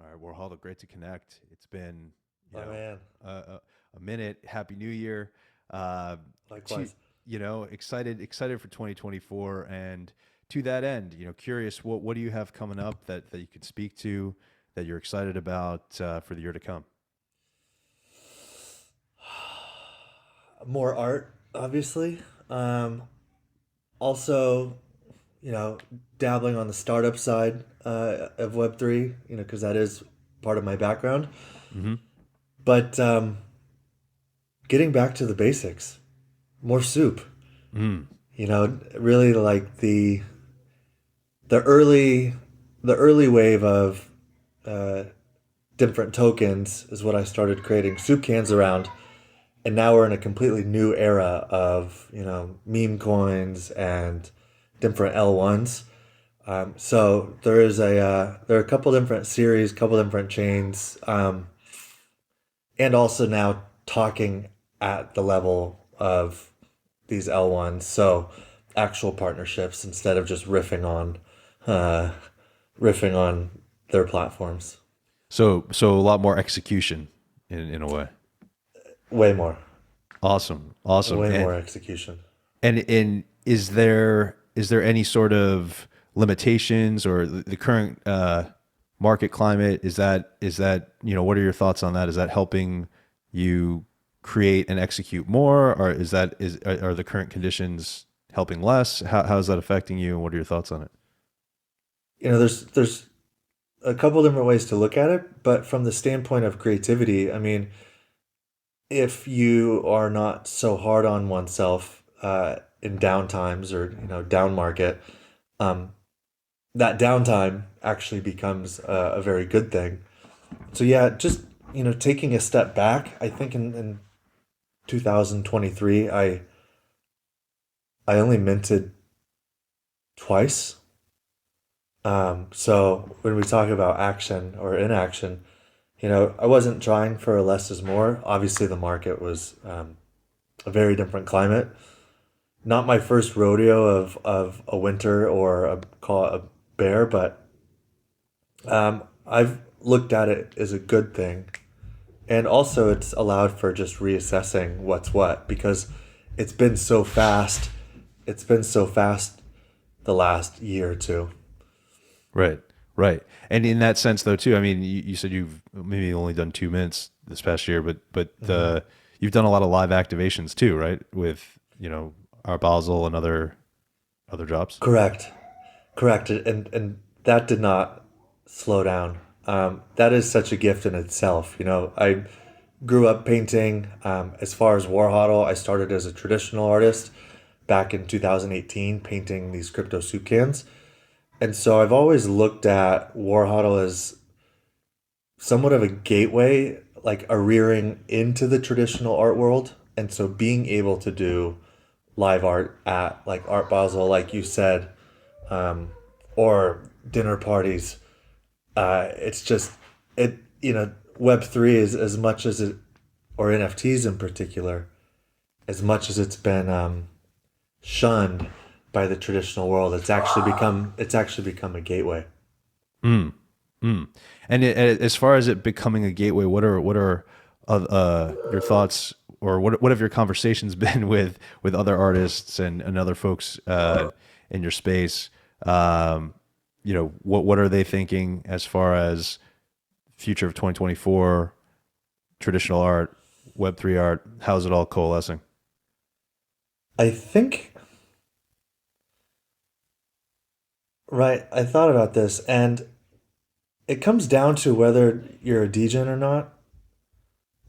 right, WARHODL, great to connect. It's been, Oh man, a minute. Happy New Year. Uh, to likewise. excited for 2024, and to that end, curious what do you have coming up that you could speak to, that you're excited about for the year to come. More art, obviously. Also, you know, dabbling on the startup side of Web3, because that is part of my background. Mm-hmm. But getting back to the basics, more soup. Mm. Really like the early the early wave of uh, different tokens is what I started creating soup cans around. And now we're in a completely new era of meme coins and different L1s. So there are a couple different series, couple different chains, and also now talking at the level of these L1s. So actual partnerships instead of just uh, riffing on their platforms. So a lot more execution in a way. Way more, Awesome, awesome. way And more execution. and is there any sort of limitations, or the current market climate? Is that what are your thoughts on that? Is that helping you create and execute more, or are the current conditions helping less? How is that affecting you, and what are your thoughts on it? There's a couple different ways to look at it, but from the standpoint of creativity, I mean, if you are not so hard on oneself in down times or down market, um, that downtime actually becomes a very good thing. So yeah, just taking a step back, I think in 2023, I only minted twice. So when we talk about action or inaction, I wasn't trying for less is more. Obviously, the market was a very different climate. Not my first rodeo of a winter or call it a bear, but I've looked at it as a good thing. And also, it's allowed for just reassessing what's what because it's been so fast. It's been so fast the last year or two. Right, right. And in that sense, though, too, I mean, you said you've maybe only done 2 minutes this past year, but Hmm. you've done a lot of live activations too, right? With Art Basel and other jobs. Correct. Correct. And that did not slow down. That is such a gift in itself. I grew up painting. As far as WARHODL, I started as a traditional artist back in 2018, painting these crypto soup cans. And so I've always looked at WARHODL as somewhat of a gateway, like a rearing into the traditional art world. And so being able to do live art at like Art Basel, like you said, um, or dinner parties. It's just Web3 is as much as it, or NFTs in particular, as much as it's been shunned by the traditional world. It's actually become a gateway. Mm, mm. And as far as it becoming a gateway, what are your thoughts, or what have your conversations been with other artists and other folks in your space? What are they thinking as far as future of 2024, traditional art, Web3 art? How's it all coalescing? I think, right, I thought about this, and it comes down to whether you're a degen or not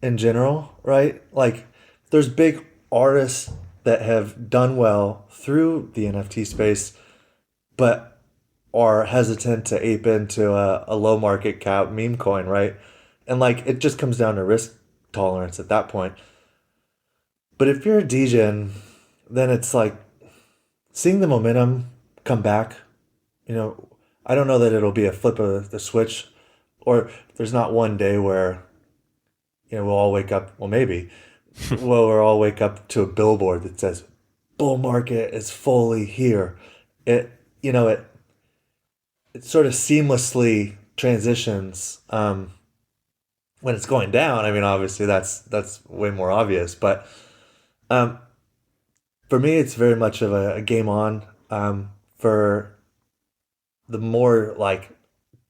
in general, right? Like, there's big artists that have done well through the NFT space, but are hesitant to ape into a low market cap meme coin, right? And like, it just comes down to risk tolerance at that point. But if you're a degen, then it's like seeing the momentum come back. You know, I don't know that it'll be a flip of the switch, or there's not one day where we'll all wake up. Well, maybe we'll all wake up to a billboard that says "bull market is fully here." It it sort of seamlessly transitions, when it's going down, I mean, obviously that's way more obvious. But um, for me, it's very much of a game on. For the more like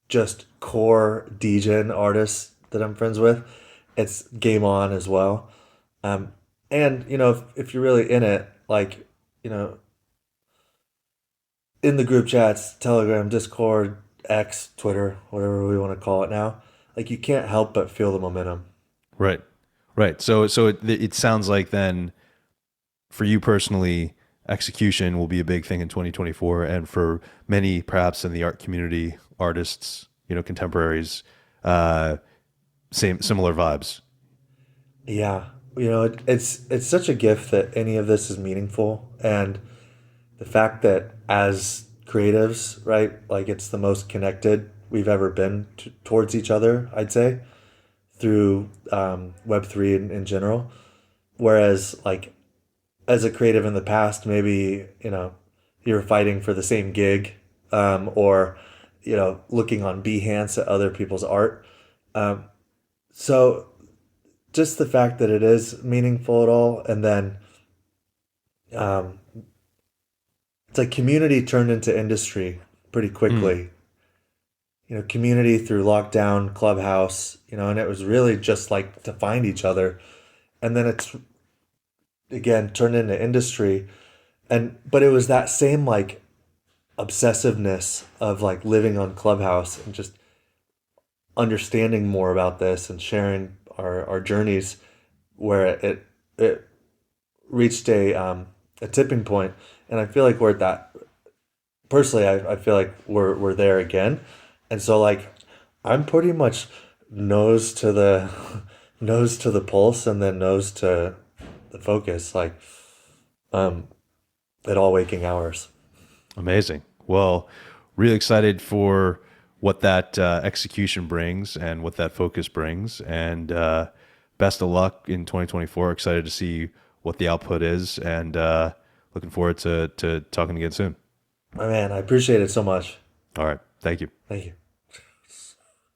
just core degen artists that I'm friends with, it's game on as well. Um, and if you're really in it, like you know, in the group chats, Telegram, Discord, X, Twitter, whatever we want to call it now, like you can't help but feel the momentum. Right. Right. So it sounds like then for you personally, execution will be a big thing in 2024, and for many, perhaps in the art community, artists, contemporaries, uh, similar vibes. Yeah, it's such a gift that any of this is meaningful, and the fact that as creatives, right, like it's the most connected we've ever been towards each other, I'd say, through Web3 in general. Whereas, like, as a creative in the past, maybe, you were fighting for the same gig, or, looking on Behance at other people's art. Um, so just the fact that it is meaningful at all, and then um, it's like community turned into industry pretty Mm, quickly. Community through lockdown, Clubhouse, and it was really just like to find each other. And then it's again turned into industry. But it was that same like obsessiveness of like living on Clubhouse and just understanding more about this and sharing our journeys where it reached a tipping point. And I feel like we're at that personally. I feel like we're there again. And so like I'm pretty much nose to the nose to the pulse and then nose to the focus, like um at all waking hours. amazing. Well, really excited for what that execution brings and what that focus brings, and best of luck in 2024. Excited to see what the output is, and looking forward to talking again soon. My man, I appreciate it so much. All right. Thank you. Thank you.